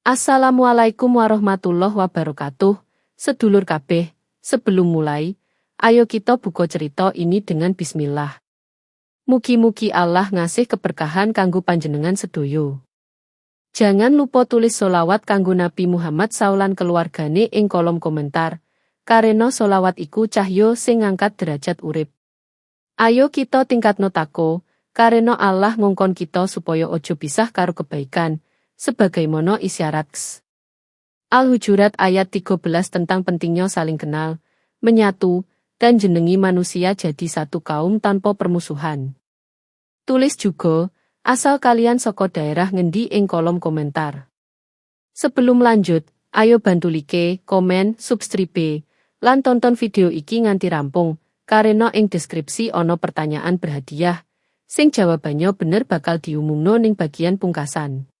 Assalamualaikum warahmatullahi wabarakatuh, sedulur kabeh. Sebelum mulai, ayo kita buka cerita ini dengan bismillah. Mugi-mugi Allah ngasih keberkahan kanggo panjenengan sedoyo. Jangan lupa tulis solawat kanggo Nabi Muhammad saulan keluargane ing kolom komentar, karena solawat iku cahyo sing ngangkat derajat urip. Ayo kita tingkatno tako, karena Allah ngongkon kita supaya ojo pisah karo kebaikan, sebagaimana isyarat Al-Hujurat ayat 13 tentang pentingnya saling kenal, menyatu, dan jenengi manusia jadi satu kaum tanpa permusuhan. Tulis juga, asal kalian saka daerah ngendi ing kolom komentar. Sebelum lanjut, ayo bantu like, komen, subscribe, lan tonton video iki nganti rampung, karena ing deskripsi ono pertanyaan berhadiah, sing jawabannya bener bakal diumumno ning bagian pungkasan.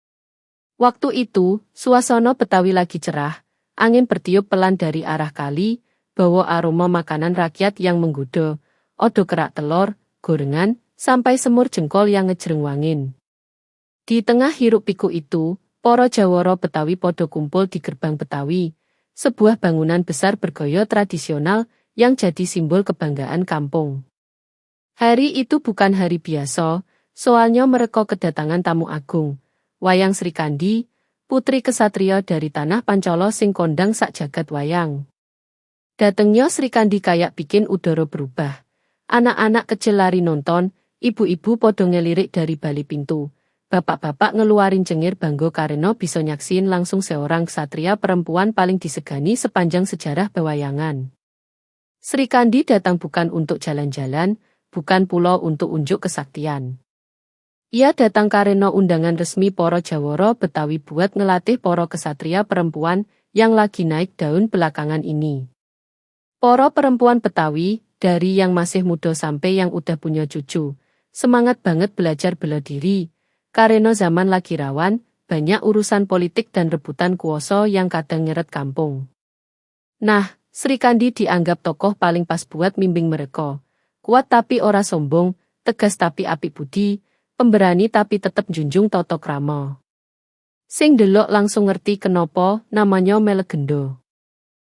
Waktu itu, suasana Betawi lagi cerah, angin bertiup pelan dari arah kali, bawa aroma makanan rakyat yang menggoda, odo kerak telur, gorengan, sampai semur jengkol yang ngejreng-wangin. Di tengah hiruk pikuk itu, para jawara Betawi podo kumpul di gerbang Betawi, sebuah bangunan besar bergaya tradisional yang jadi simbol kebanggaan kampung. Hari itu bukan hari biasa, soalnya mereka kedatangan tamu agung, Wayang Sri Kandi, putri kesatria dari tanah Pancolo sing kondang sak jagat wayang. Datengnya Sri Kandi kayak bikin udara berubah. Anak-anak kecil lari nonton, ibu-ibu podo ngelirik dari bali pintu. Bapak-bapak ngeluarin cengir bangga karena bisa nyaksin langsung seorang ksatria perempuan paling disegani sepanjang sejarah pewayangan. Sri Kandi datang bukan untuk jalan-jalan, bukan pula untuk unjuk kesaktian. Ia datang karena undangan resmi para jawara Betawi buat ngelatih para kesatria perempuan yang lagi naik daun belakangan ini. Para perempuan Betawi, dari yang masih muda sampai yang udah punya cucu, semangat banget belajar bela diri, karena zaman lagi rawan, banyak urusan politik dan rebutan kuoso yang kadang nyeret kampung. Nah, Sri Kandi dianggap tokoh paling pas buat mimbing mereka. Kuat tapi ora sombong, tegas tapi apik budi, pemberani tapi tetep junjung tata krama. Sing delok langsung ngerti kenapa namanya melegendo.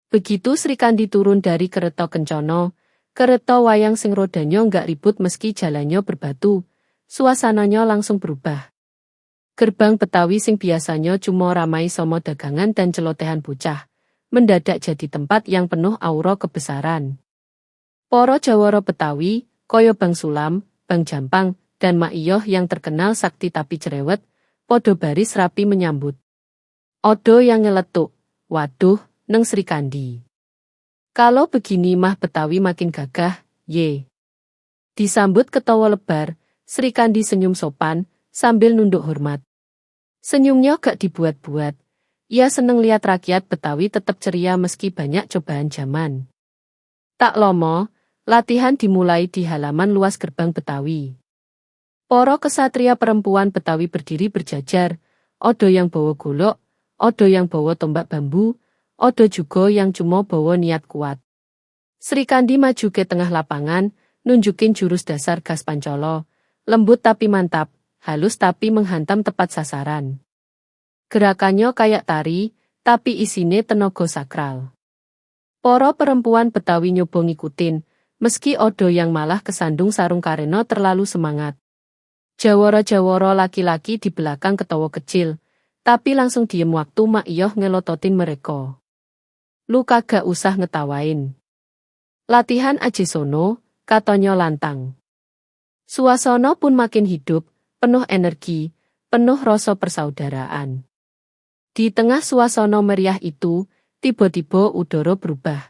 Begitu Sri Kandi turun dari kereta kencana, kereta wayang sing rodanya nggak ribut meski jalannya berbatu, suasananya langsung berubah. Gerbang Betawi sing biasanya cuma ramai sama dagangan dan celotehan bocah, mendadak jadi tempat yang penuh aura kebesaran. Para jawara Betawi, kaya Bang Sulam, Bang Jampang, dan Mak Iyoh yang terkenal sakti tapi cerewet, podo baris rapi menyambut. Odo yang nyeletuk, waduh, neng Sri Kandi. Kalau begini mah Betawi makin gagah, ye. Disambut ketawa lebar, Sri Kandi senyum sopan, sambil nunduk hormat. Senyumnya gak dibuat-buat. Ia seneng lihat rakyat Betawi tetap ceria meski banyak cobaan zaman. Tak lama, latihan dimulai di halaman luas gerbang Betawi. Para kesatria perempuan Betawi berdiri berjajar, odo yang bawa golok, odo yang bawa tombak bambu, odo juga yang cuma bawa niat kuat. Sri Kandi maju ke tengah lapangan, nunjukin jurus dasar gas Pancolo, lembut tapi mantap, halus tapi menghantam tepat sasaran. Gerakannya kayak tari, tapi isine tenaga sakral. Para perempuan Betawi nyoba ngikutin, meski odo yang malah kesandung sarung karena terlalu semangat. Jawara-jawara laki-laki di belakang ketawa kecil, tapi langsung diem waktu Mak Iyoh ngelototin mereka. Lu kagak usah ngetawain. Latihan aja sono, katanya lantang. Suasana pun makin hidup, penuh energi, penuh rasa persaudaraan. Di tengah suasana meriah itu, tiba-tiba udara berubah.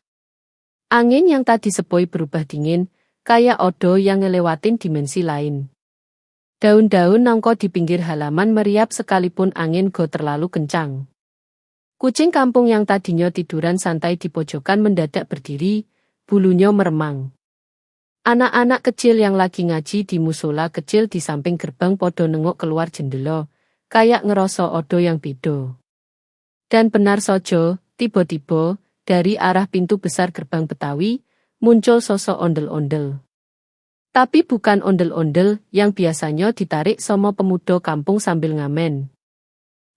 Angin yang tadi sepoi berubah dingin, kayak odo yang ngelewatin dimensi lain. Daun-daun nangko di pinggir halaman meriap sekalipun angin go terlalu kencang. Kucing kampung yang tadinya tiduran santai di pojokan mendadak berdiri, bulunya meremang. Anak-anak kecil yang lagi ngaji di musola kecil di samping gerbang podo nengok keluar jendela, kayak ngerasa odo yang beda. Dan benar saja, tiba-tiba, dari arah pintu besar gerbang Betawi, muncul sosok ondel-ondel. Tapi bukan ondel-ondel yang biasanya ditarik sama pemuda kampung sambil ngamen.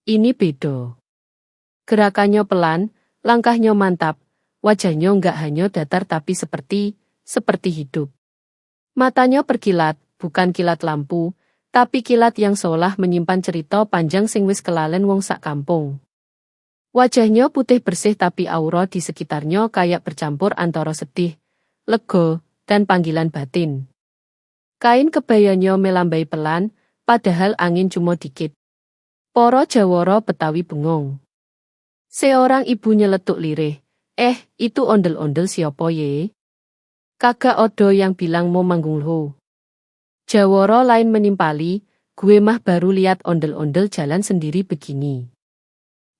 Ini beda. Gerakannya pelan, langkahnya mantap, wajahnya nggak hanya datar tapi seperti hidup. Matanya berkilat, bukan kilat lampu, tapi kilat yang seolah menyimpan cerita panjang sing wis kelalen wong sak kampung. Wajahnya putih bersih tapi aura di sekitarnya kayak bercampur antara sedih, lega, dan panggilan batin. Kain kebayanya melambai pelan, padahal angin cuma dikit. Para jawara Betawi bengong. Seorang ibu nyeletuk lirih. Itu ondel-ondel siapa ye? Kagak odo yang bilang mau manggung lo. Jawara lain menimpali, gue mah baru lihat ondel-ondel jalan sendiri begini.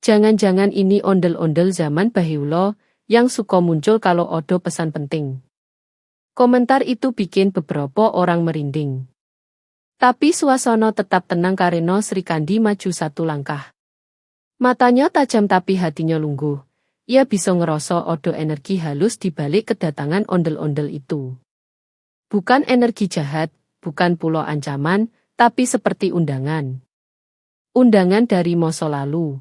Jangan-jangan ini ondel-ondel zaman bahula yang suka muncul kalau odo pesan penting. Komentar itu bikin beberapa orang merinding. Tapi suasana tetap tenang karena Sri Kandi maju satu langkah. Matanya tajam tapi hatinya lungguh. Ia bisa ngerasa ada energi halus di balik kedatangan ondel-ondel itu. Bukan energi jahat, bukan pula ancaman, tapi seperti undangan. Undangan dari masa lalu.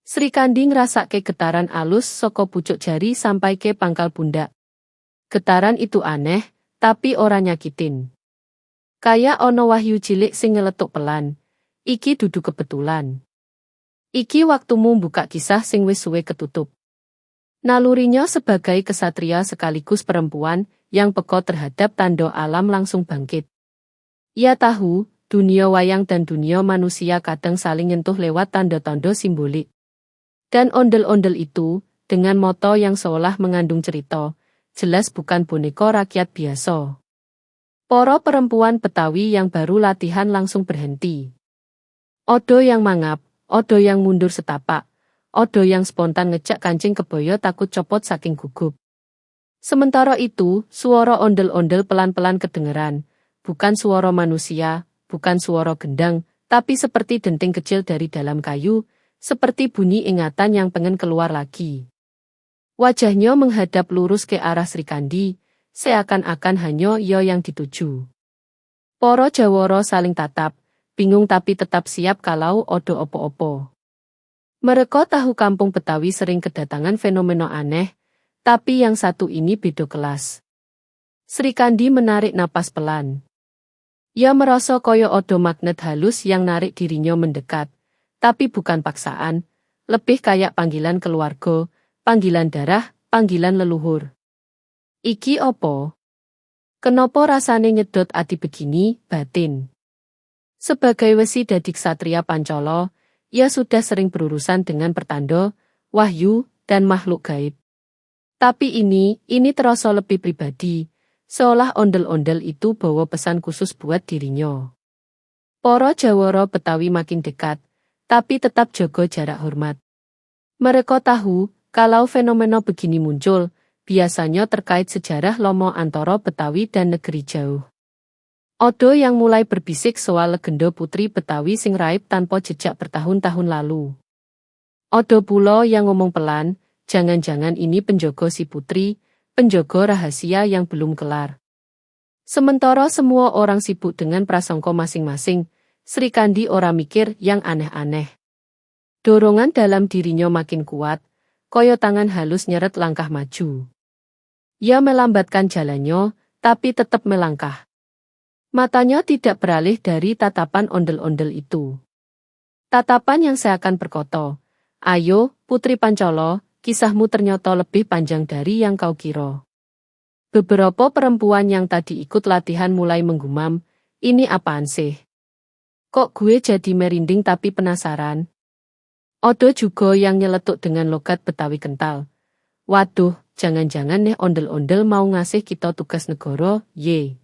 Sri Kandi ngrasake getaran alus saka pucuk jari sampai ke pangkal pundak. Getaran itu aneh, tapi ora nyakitin. Kayak ono wahyu cilik sing ngeletuk pelan. Iki dudu kebetulan. Iki waktumu buka kisah sing wis suwe ketutup. Nalurinya sebagai kesatria sekaligus perempuan yang peka terhadap tanda alam langsung bangkit. Ia tahu, dunia wayang dan dunia manusia kadang saling nyentuh lewat tanda-tanda simbolik. Dan ondel-ondel itu, dengan moto yang seolah mengandung cerita, jelas bukan boneka rakyat biasa. Para perempuan Betawi yang baru latihan langsung berhenti. Odo yang mangap, odo yang mundur setapak, odo yang spontan ngejak kancing kebaya takut copot saking gugup. Sementara itu, suara ondel-ondel pelan-pelan kedengeran, bukan suara manusia, bukan suara gendang, tapi seperti denting kecil dari dalam kayu, seperti bunyi ingatan yang pengen keluar lagi. Wajahnya menghadap lurus ke arah Sri Kandi, seakan-akan hanya ia yang dituju. Para jawara saling tatap, bingung tapi tetap siap kalau odo opo-opo. Mereka tahu kampung Betawi sering kedatangan fenomena aneh, tapi yang satu ini beda kelas. Sri Kandi menarik napas pelan. Ia merasa koyo odo magnet halus yang narik dirinya mendekat, tapi bukan paksaan, lebih kayak panggilan keluarga, panggilan darah, panggilan leluhur. Iki opo? Kenapa rasane nyedot ati begini, batin? Sebagai wesi dadi ksatria Pancala, ia sudah sering berurusan dengan pertanda, wahyu, dan makhluk gaib. Tapi ini terasa lebih pribadi, seolah ondel-ondel itu bawa pesan khusus buat dirinya. Para jawara Betawi makin dekat, tapi tetap jaga jarak hormat. Mereka tahu, kalau fenomena begini muncul, biasanya terkait sejarah lomo antara Betawi dan negeri jauh. Odo yang mulai berbisik soal legenda putri Betawi sing raib tanpa jejak bertahun-tahun lalu. Odo pula yang ngomong pelan, jangan-jangan ini penjaga si putri, penjaga rahasia yang belum kelar. Sementara semua orang sibuk dengan prasangka masing-masing, Sri Kandi ora mikir yang aneh-aneh. Dorongan dalam dirinya makin kuat, koyo tangan halus nyeret langkah maju. Ia melambatkan jalannya, tapi tetap melangkah. Matanya tidak beralih dari tatapan ondel-ondel itu. Tatapan yang seakan berkata, ayo, Putri Pancala, kisahmu ternyata lebih panjang dari yang kau kira. Beberapa perempuan yang tadi ikut latihan mulai menggumam, ini apaan sih? Kok gue jadi merinding tapi penasaran? Odo juga yang nyeletuk dengan logat Betawi kental. Waduh, jangan-jangan nih ondel-ondel mau ngasih kita tugas negara, ye.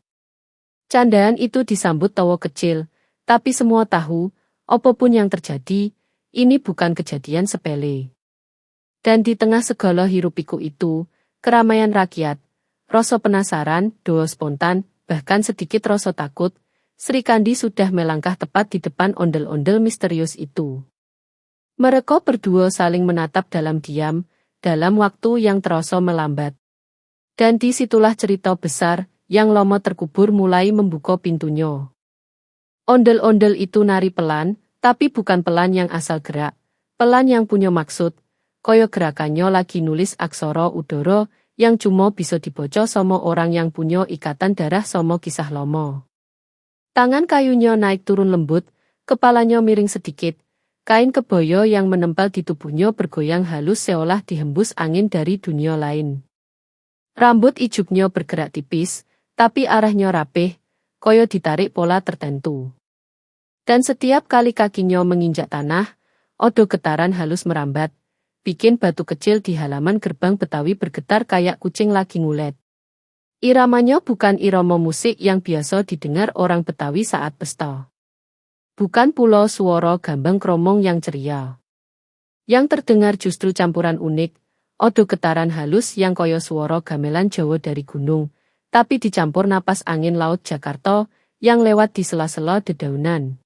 Candaan itu disambut tawa kecil, tapi semua tahu, apapun yang terjadi, ini bukan kejadian sepele. Dan di tengah segala hiruk-pikuk itu, keramaian rakyat, rasa penasaran, doa spontan, bahkan sedikit rasa takut, Sri Kandi sudah melangkah tepat di depan ondel-ondel misterius itu. Mereka berdua saling menatap dalam diam, dalam waktu yang terasa melambat. Dan disitulah cerita besar, yang lama terkubur mulai membuka pintunya. Ondel-ondel itu nari pelan, tapi bukan pelan yang asal gerak, pelan yang punya maksud, koyo gerakannya lagi nulis aksara udara yang cuma bisa dibaca sama orang yang punya ikatan darah sama kisah lomo. Tangan kayunya naik turun lembut, kepalanya miring sedikit, kain kebaya yang menempel di tubuhnya bergoyang halus seolah dihembus angin dari dunia lain. Rambut ijuknya bergerak tipis, tapi arahnya rapih, koyo ditarik pola tertentu. Dan setiap kali kakinya menginjak tanah, odo getaran halus merambat, bikin batu kecil di halaman gerbang Betawi bergetar kayak kucing lagi ngulet. Iramanya bukan irama musik yang biasa didengar orang Betawi saat pesta. Bukan pula suara gambang kromong yang ceria. Yang terdengar justru campuran unik, odo getaran halus yang koyo suara gamelan Jawa dari gunung, tapi dicampur napas angin laut Jakarta yang lewat di sela-sela dedaunan.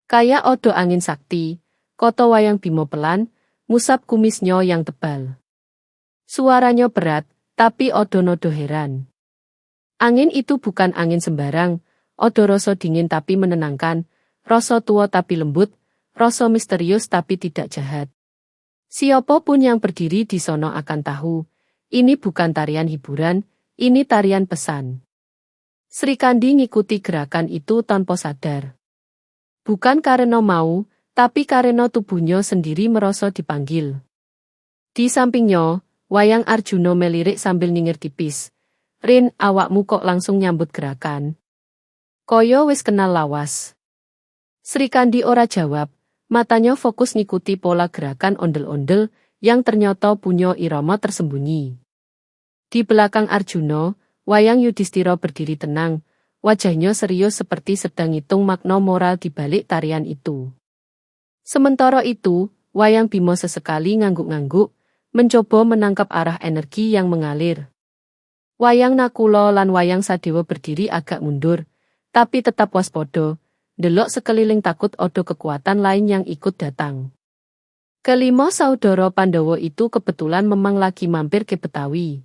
Kayak odo angin sakti, koto wayang Bimo pelan, ngusap kumisnya yang tebal. Suaranya berat, tapi odo nodo heran. Angin itu bukan angin sembarang, odo rasa dingin tapi menenangkan, rasa tua tapi lembut, rasa misterius tapi tidak jahat. Siapapun yang berdiri di sono akan tahu, ini bukan tarian hiburan, ini tarian pesan. Sri Kandi ngikuti gerakan itu tanpa sadar. Bukan karena mau, tapi karena tubuhnya sendiri merasa dipanggil. Di sampingnya, wayang Arjuna melirik sambil nyengir tipis. Rin, awakmu kok langsung nyambut gerakan? Koyo wis kenal lawas. Sri Kandi ora jawab, matanya fokus ngikuti pola gerakan ondel-ondel yang ternyata punya irama tersembunyi. Di belakang Arjuna, wayang Yudhistira berdiri tenang, wajahnya serius seperti sedang ngitung makna moral di balik tarian itu. Sementara itu, wayang Bima sesekali ngangguk-ngangguk, mencoba menangkap arah energi yang mengalir. Wayang Nakula lan wayang Sadewa berdiri agak mundur, tapi tetap waspada, delok sekeliling takut ada kekuatan lain yang ikut datang. Kelima saudara Pandawa itu kebetulan memang lagi mampir ke Betawi.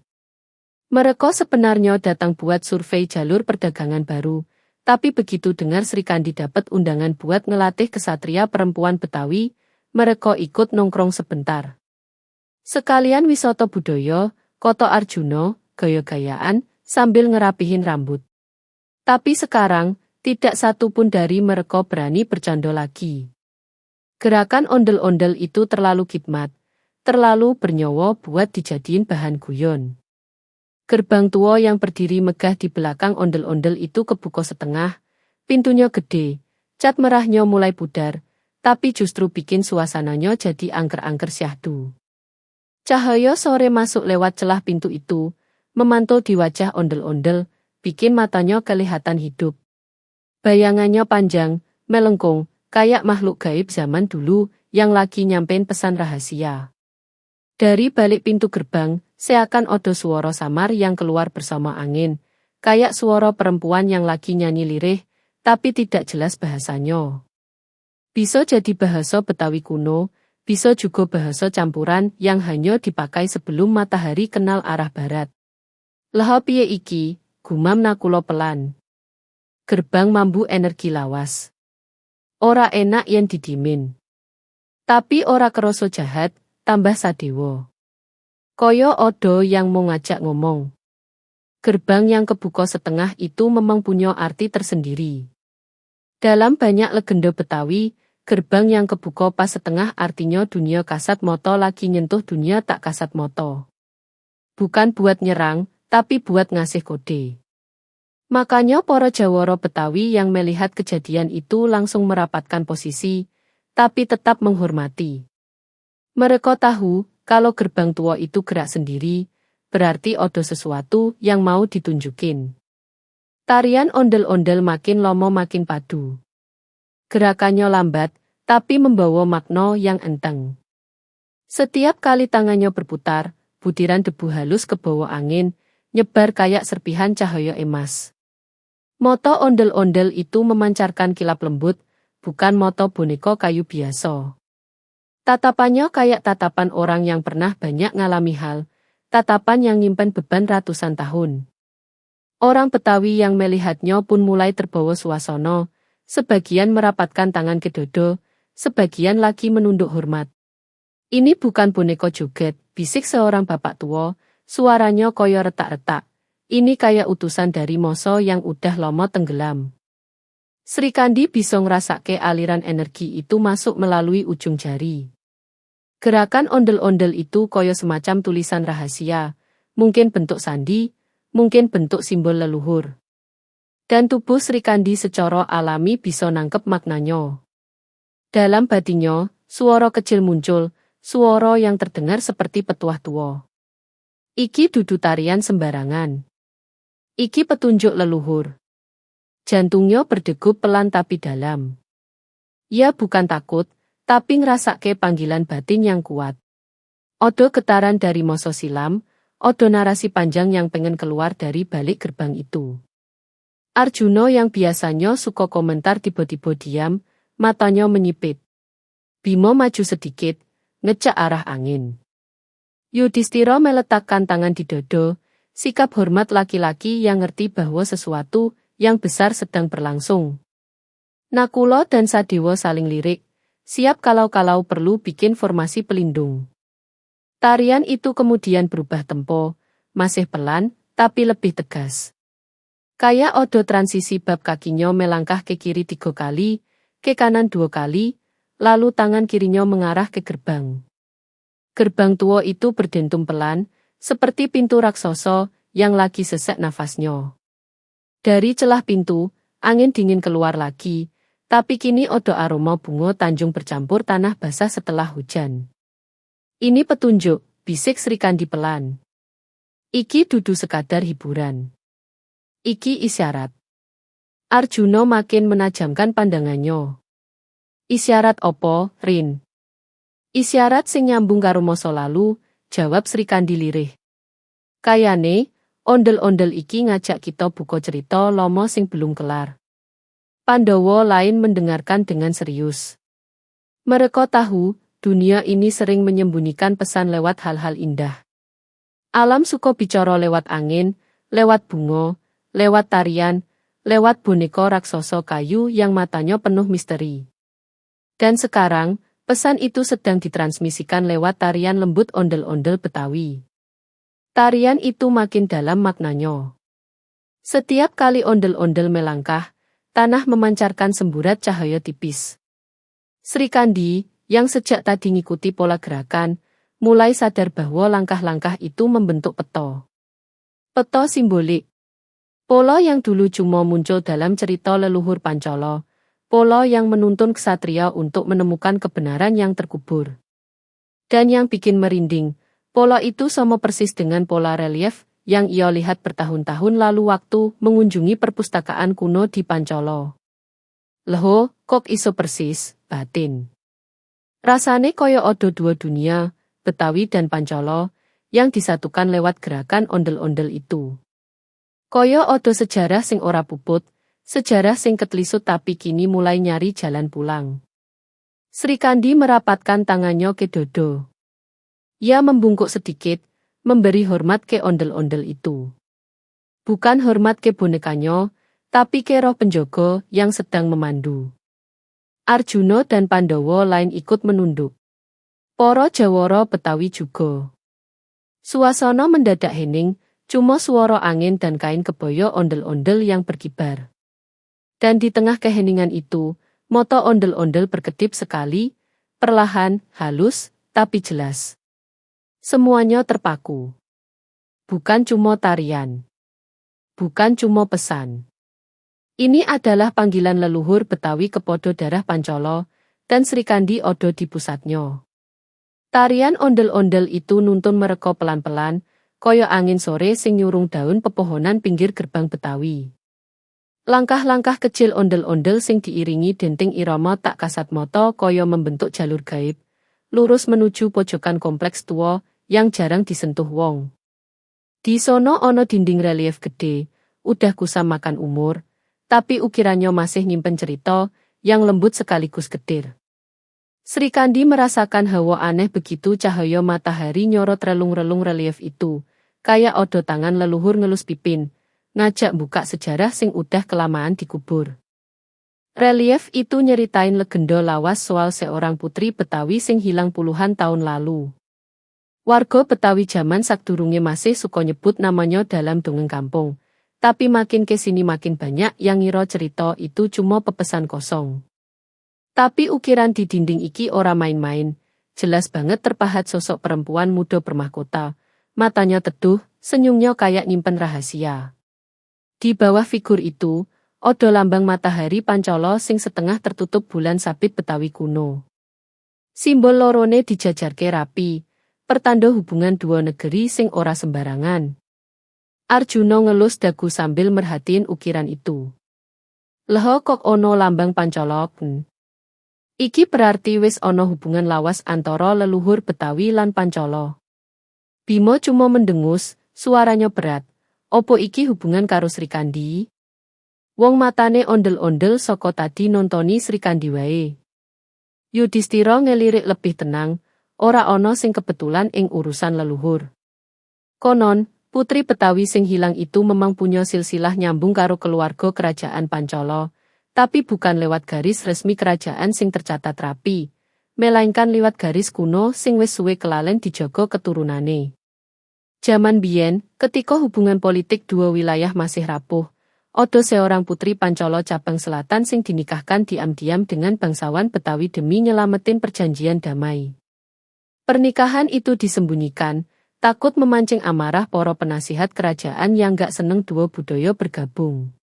Mereka sebenarnya datang buat survei jalur perdagangan baru, tapi begitu dengar Sri Kandi dapat undangan buat ngelatih kesatria perempuan Betawi, mereka ikut nongkrong sebentar. Sekalian wisata budaya, koto Arjuna, gaya-gayaan, sambil ngerapihin rambut. Tapi sekarang, tidak satu pun dari mereka berani bercanda lagi. Gerakan ondel-ondel itu terlalu khidmat, terlalu bernyawa buat dijadiin bahan guyon. Gerbang tua yang berdiri megah di belakang ondel-ondel itu kebuka setengah, pintunya gede, cat merahnya mulai pudar, tapi justru bikin suasananya jadi angker-angker syahdu. Cahaya sore masuk lewat celah pintu itu, memantul di wajah ondel-ondel, bikin matanya kelihatan hidup. Bayangannya panjang, melengkung, kayak makhluk gaib zaman dulu yang lagi nyampein pesan rahasia. Dari balik pintu gerbang, seakan ada suara samar yang keluar bersama angin, kayak suara perempuan yang lagi nyanyi lirih, tapi tidak jelas bahasanya. Bisa jadi bahasa Betawi kuno, bisa juga bahasa campuran yang hanya dipakai sebelum matahari kenal arah barat. Lah piye iki, gumam Nakula pelan. Gerbang mambu energi lawas. Ora enak yen didimin. Tapi ora kerasa jahat, tambah Sadewa. Koyo odo yang mau ngajak ngomong. Gerbang yang kebuka setengah itu memang punya arti tersendiri. Dalam banyak legenda Betawi, gerbang yang kebuka pas setengah artinya dunia kasat moto lagi nyentuh dunia tak kasat moto. Bukan buat nyerang, tapi buat ngasih kode. Makanya para Jawara Betawi yang melihat kejadian itu langsung merapatkan posisi, tapi tetap menghormati. Mereka tahu, kalau gerbang tua itu gerak sendiri, berarti ada sesuatu yang mau ditunjukin. Tarian ondel-ondel makin lama makin padu. Gerakannya lambat, tapi membawa makna yang enteng. Setiap kali tangannya berputar, butiran debu halus ke bawah angin, nyebar kayak serpihan cahaya emas. Moto ondel-ondel itu memancarkan kilap lembut, bukan moto boneka kayu biasa. Tatapannya kayak tatapan orang yang pernah banyak ngalami hal, tatapan yang nyimpen beban ratusan tahun. Orang Betawi yang melihatnya pun mulai terbawa suasana, sebagian merapatkan tangan ke dada, sebagian lagi menunduk hormat. Ini bukan boneka joget, bisik seorang bapak tua, suaranya koyo retak-retak. Ini kayak utusan dari moso yang udah lama tenggelam. Sri Kandi bisa ngerasake aliran energi itu masuk melalui ujung jari. Gerakan ondel-ondel itu koyo semacam tulisan rahasia, mungkin bentuk sandi, mungkin bentuk simbol leluhur. Dan tubuh Sri Kandi secara alami bisa nangkep maknanya. Dalam batinnya, suara kecil muncul, suara yang terdengar seperti petuah tua. Iki dudu tarian sembarangan. Iki petunjuk leluhur. Jantungnya berdegup pelan tapi dalam. Ia bukan takut, tapi ngerasake panggilan batin yang kuat. Odo getaran dari masa silam, odo narasi panjang yang pengen keluar dari balik gerbang itu. Arjuna yang biasanya suka komentar tiba-tiba diam, matanya menyipit. Bima maju sedikit, ngecek arah angin. Yudhistira meletakkan tangan di dada, sikap hormat laki-laki yang ngerti bahwa sesuatu yang besar sedang berlangsung. Nakula dan Sadewa saling lirik, siap kalau-kalau perlu bikin formasi pelindung. Tarian itu kemudian berubah tempo, masih pelan, tapi lebih tegas. Kayak odo transisi bab kakinya melangkah ke kiri 3 kali, ke kanan 2 kali, lalu tangan kirinya mengarah ke gerbang. Gerbang tua itu berdentum pelan, seperti pintu raksasa yang lagi sesek nafasnya. Dari celah pintu, angin dingin keluar lagi, tapi kini odo aroma bunga Tanjung bercampur tanah basah setelah hujan. Ini petunjuk, bisik Sri Kandi pelan. Iki dudu sekadar hiburan. Iki isyarat. Arjuna makin menajamkan pandangannya. Isyarat opo, Rin? Isyarat sing nyambung karo masa lalu, jawab Sri Kandi lirih. Kayane, ondel-ondel iki ngajak kita buka cerita lama sing belum kelar. Pandawa lain mendengarkan dengan serius. Mereka tahu, dunia ini sering menyembunyikan pesan lewat hal-hal indah. Alam suka bicara lewat angin, lewat bunga, lewat tarian, lewat boneka raksasa kayu yang matanya penuh misteri. Dan sekarang, pesan itu sedang ditransmisikan lewat tarian lembut ondel-ondel Betawi. Tarian itu makin dalam maknanya. Setiap kali ondel-ondel melangkah, tanah memancarkan semburat cahaya tipis. Sri Kandi, yang sejak tadi ngikuti pola gerakan, mulai sadar bahwa langkah-langkah itu membentuk peta. Peta simbolik. Pola yang dulu cuma muncul dalam cerita leluhur Pancala, pola yang menuntun ksatria untuk menemukan kebenaran yang terkubur. Dan yang bikin merinding, pola itu sama persis dengan pola relief yang ia lihat bertahun-tahun lalu waktu mengunjungi perpustakaan kuno di Pancala. Leho, kok iso persis, batin. Rasane koyo odo dua dunia, Betawi dan Pancala, yang disatukan lewat gerakan ondel-ondel itu. Koyo odo sejarah sing ora puput, sejarah sing ketlisut tapi kini mulai nyari jalan pulang. Sri Kandi merapatkan tangannya ke dodo. Ia membungkuk sedikit, memberi hormat ke ondel-ondel itu. Bukan hormat ke bonekanya, tapi ke roh penjaga yang sedang memandu. Arjuna dan Pandawa lain ikut menunduk. Para Jawara Betawi juga. Suasana mendadak hening, cuma suara angin dan kain kebaya ondel-ondel yang berkibar. Dan di tengah keheningan itu, mata ondel-ondel berkedip sekali, perlahan, halus, tapi jelas. Semuanya terpaku. Bukan cuma tarian. Bukan cuma pesan. Ini adalah panggilan leluhur Betawi kepada darah Pancala, dan Sri Kandi odo di pusatnya. Tarian ondel-ondel itu nuntun mereka pelan-pelan, koyo angin sore sing nyurung daun pepohonan pinggir gerbang Betawi. Langkah-langkah kecil ondel-ondel sing diiringi denting irama tak kasat mata koyo membentuk jalur gaib, lurus menuju pojokan kompleks tua yang jarang disentuh wong. Di sono ono dinding relief gede, udah kusam makan umur, tapi ukirannya masih nyimpen cerita yang lembut sekaligus getir. Sri Kandi merasakan hawa aneh begitu cahaya matahari nyorot relung-relung relief itu, kayak odo tangan leluhur ngelus pipin, ngajak buka sejarah sing udah kelamaan dikubur. Relief itu nyeritain legenda lawas soal seorang putri Betawi sing hilang puluhan tahun lalu. Warga Betawi zaman sakdurunge masih suka nyebut namanya dalam dongeng kampung. Tapi makin kesini makin banyak yang ngira cerita itu cuma pepesan kosong. Tapi ukiran di dinding iki ora main-main. Jelas banget terpahat sosok perempuan muda bermahkota. Matanya teduh, senyumnya kayak nyimpen rahasia. Di bawah figur itu, ada lambang matahari Pancala sing setengah tertutup bulan sabit Betawi kuno. Simbol lorone dijajarke rapi, pertanda hubungan dua negeri sing ora sembarangan. Arjuna ngelus dagu sambil merhatiin ukiran itu. Leho kok ono lambang Pancala. Iki berarti wis ono hubungan lawas antara leluhur Betawi lan Pancala. Bimo cuma mendengus, suaranya berat. Opo iki hubungan karo Srikandi? Wong matane ondel-ondel saka tadi nontoni Srikandi wae. Yudhistira ngelirik lebih tenang, ora ono sing kebetulan ing urusan leluhur. Konon, putri Betawi sing hilang itu memang punya silsilah nyambung karo keluarga kerajaan Pancala, tapi bukan lewat garis resmi kerajaan sing tercatat rapi, melainkan lewat garis kuno sing wis suwe kelalen dijaga keturunane. Zaman biyen, ketika hubungan politik dua wilayah masih rapuh, ada seorang putri Pancala cabang selatan sing dinikahkan diam-diam dengan bangsawan Betawi demi nyelamatin perjanjian damai. Pernikahan itu disembunyikan, takut memancing amarah para penasihat kerajaan yang gak seneng dua budaya bergabung.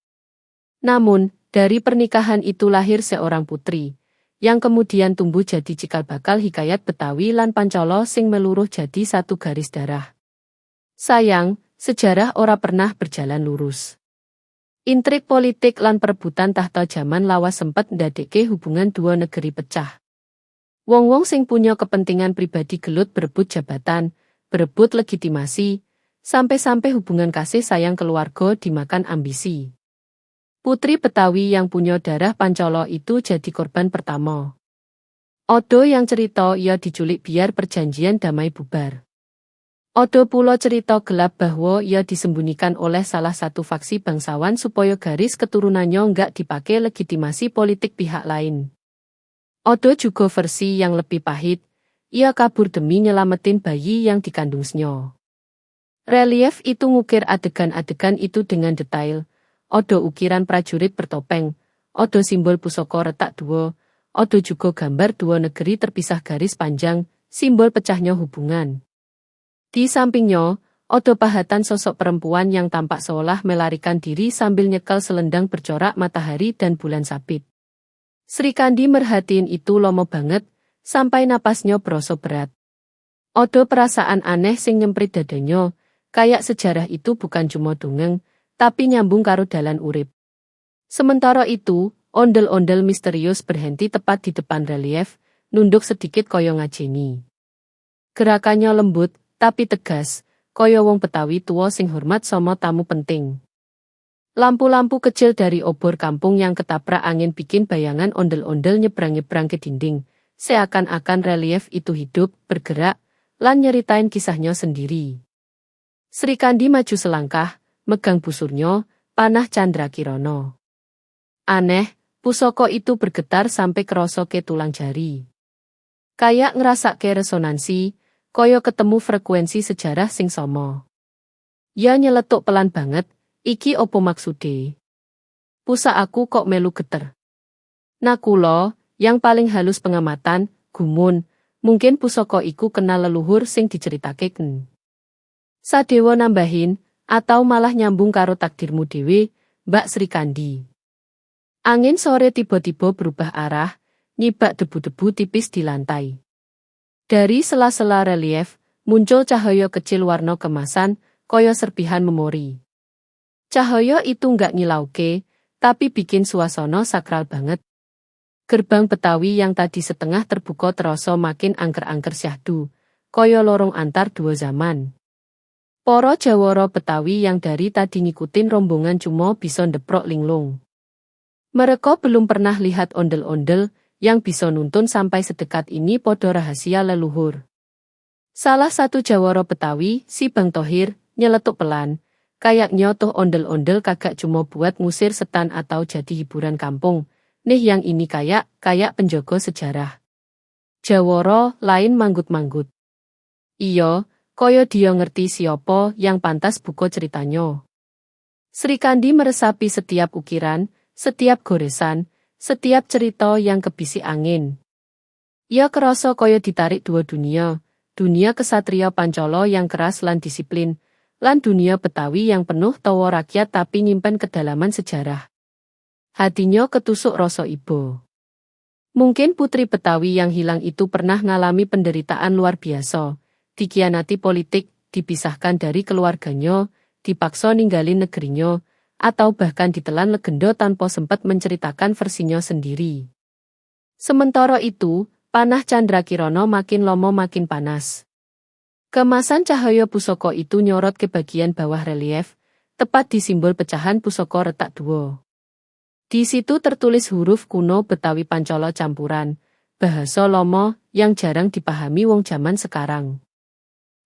Namun, dari pernikahan itu lahir seorang putri, yang kemudian tumbuh jadi cikal bakal hikayat Betawi lan Pancala sing meluruh jadi satu garis darah. Sayang, sejarah ora pernah berjalan lurus. Intrik politik lan perebutan tahta zaman lawas sempet ndadekke hubungan dua negeri pecah. Wong-wong sing punya kepentingan pribadi gelut berebut jabatan, berebut legitimasi, sampai-sampai hubungan kasih sayang keluarga dimakan ambisi. Putri Betawi yang punya darah Pancala itu jadi korban pertama. Odo yang cerita ia diculik biar perjanjian damai bubar. Odo pula cerita gelap bahwa ia disembunyikan oleh salah satu faksi bangsawan supaya garis keturunannya nggak dipakai legitimasi politik pihak lain. Odo juga versi yang lebih pahit, ia kabur demi nyelamatin bayi yang dikandungnya. Relief itu ngukir adegan-adegan itu dengan detail. Odo ukiran prajurit bertopeng, odo simbol pusaka retak dua, odo juga gambar dua negeri terpisah garis panjang, simbol pecahnya hubungan. Di sampingnya, odo pahatan sosok perempuan yang tampak seolah melarikan diri sambil nyekel selendang bercorak matahari dan bulan sabit. Srikandi merhatiin itu lomo banget, sampai napasnya berasa berat. Odo perasaan aneh sing nyemprit dadanya, kayak sejarah itu bukan cuma dongeng, tapi nyambung karo dalan urip. Sementara itu, ondel-ondel misterius berhenti tepat di depan relief, nunduk sedikit koyo ngajeni. Gerakannya lembut, tapi tegas, koyo wong Betawi tua sing hormat sama tamu penting. Lampu-lampu kecil dari obor kampung yang ketabrak angin bikin bayangan ondel-ondel nyebrang-nyebrang ke dinding, seakan-akan relief itu hidup, bergerak, lan nyeritain kisahnya sendiri. Srikandi maju selangkah, megang busurnya, panah Candra Kirana. Aneh, pusaka itu bergetar sampai kerasa ke tulang jari. Kayak ngerasake resonansi, koyo ketemu frekuensi sejarah sing sama. Ya nyeletuk pelan banget, iki opo maksude? Pusa aku kok melu geter. Nakula, yang paling halus pengamatan, gumun, mungkin pusaka iku kenal leluhur sing diceritake. Sadewa nambahin, atau malah nyambung karo takdirmu dewe, Mbak Srikandi. Angin sore tiba-tiba berubah arah, nyibak debu-debu tipis di lantai. Dari sela-sela relief, muncul cahaya kecil warna kemasan, koyo serpihan memori. Cahaya itu nggak ngilauke, tapi bikin suasana sakral banget. Gerbang Betawi yang tadi setengah terbuka terasa makin angker-angker syahdu, koyo lorong antar dua zaman. Para jawara Betawi yang dari tadi ngikutin rombongan cuma bisa ndeprok linglung. Mereka belum pernah lihat ondel-ondel yang bisa nuntun sampai sedekat ini podo rahasia leluhur. Salah satu jawara Betawi, si Bang Thohir, nyeletuk pelan, kayaknya toh ondel-ondel kagak cuma buat ngusir setan atau jadi hiburan kampung, Nih yang ini kayak penjaga sejarah. Jawara lain manggut-manggut. Iya, kaya dia ngerti siapa yang pantas buka ceritanya. Sri Kandi meresapi setiap ukiran, setiap goresan, setiap cerita yang kebisi angin. Ia kerasa kaya ditarik dua dunia, dunia kesatria Pancala yang keras lan disiplin, lan dunia Betawi yang penuh tawa rakyat tapi nyimpen kedalaman sejarah. Hatinya ketusuk rasa iba. Mungkin putri Betawi yang hilang itu pernah ngalami penderitaan luar biasa, dikhianati politik, dipisahkan dari keluarganya, dipaksa ninggalin negerinya, atau bahkan ditelan legenda tanpa sempat menceritakan versinya sendiri. Sementara itu, panah Candrakirana makin lama makin panas. Kemasan cahaya pusaka itu nyorot ke bagian bawah relief, tepat di simbol pecahan pusaka retak dua. Di situ tertulis huruf kuno Betawi Pancala campuran, bahasa Lomo yang jarang dipahami wong zaman sekarang.